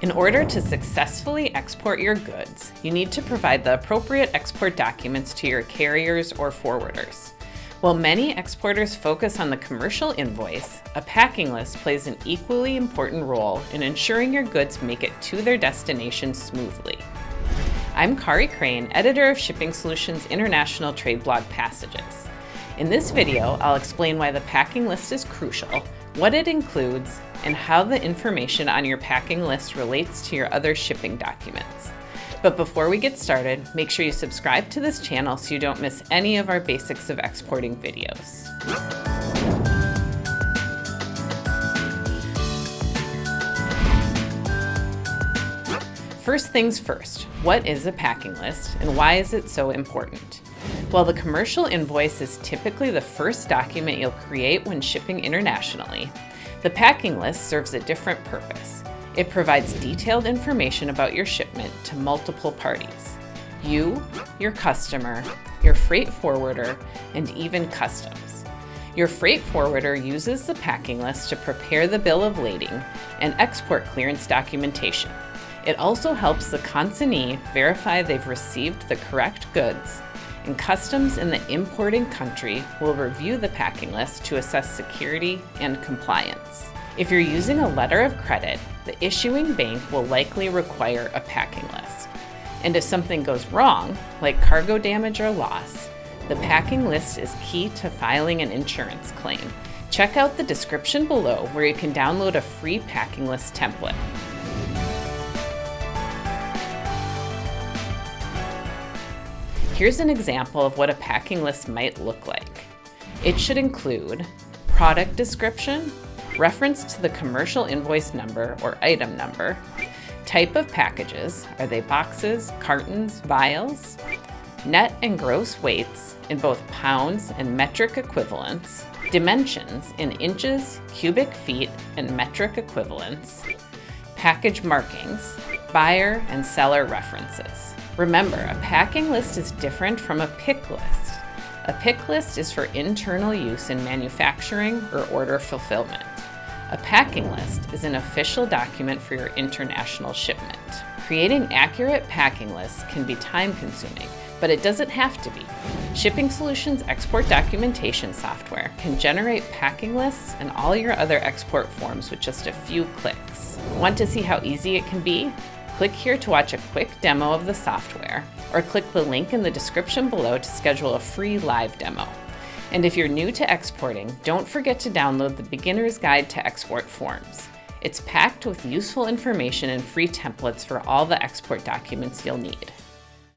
In order to successfully export your goods, you need to provide the appropriate export documents to your carriers or forwarders. While many exporters focus on the commercial invoice, a packing list plays an equally important role in ensuring your goods make it to their destination smoothly. I'm Kari Crane, editor of Shipping Solutions' international trade blog Passages. In this video, I'll explain why the packing list is crucial, what it includes, and how the information on your packing list relates to your other shipping documents. But before we get started, make sure you subscribe to this channel so you don't miss any of our Basics of Exporting videos. First things first, what is a packing list and why is it so important? Well, the commercial invoice is typically the first document you'll create when shipping internationally. The packing list serves a different purpose. It provides detailed information about your shipment to multiple parties: you, your customer, your freight forwarder, and even customs. Your freight forwarder uses the packing list to prepare the bill of lading and export clearance documentation. It also helps the consignee verify they've received the correct goods, and customs in the importing country will review the packing list to assess security and compliance. If you're using a letter of credit, the issuing bank will likely require a packing list. And if something goes wrong, like cargo damage or loss, the packing list is key to filing an insurance claim. Check out the description below where you can download a free packing list template. Here's an example of what a packing list might look like. It should include product description, reference to the commercial invoice number or item number, type of packages, are they boxes, cartons, vials, net and gross weights in both pounds and metric equivalents, dimensions in inches, cubic feet, and metric equivalents, package markings, buyer and seller references. Remember, a packing list is different from a pick list. A pick list is for internal use in manufacturing or order fulfillment. A packing list is an official document for your international shipment. Creating accurate packing lists can be time-consuming, but it doesn't have to be. Shipping Solutions export documentation software can generate packing lists and all your other export forms with just a few clicks. Want to see how easy it can be? Click here to watch a quick demo of the software, or click the link in the description below to schedule a free live demo. And if you're new to exporting, don't forget to download the Beginner's Guide to Export Forms. It's packed with useful information and free templates for all the export documents you'll need.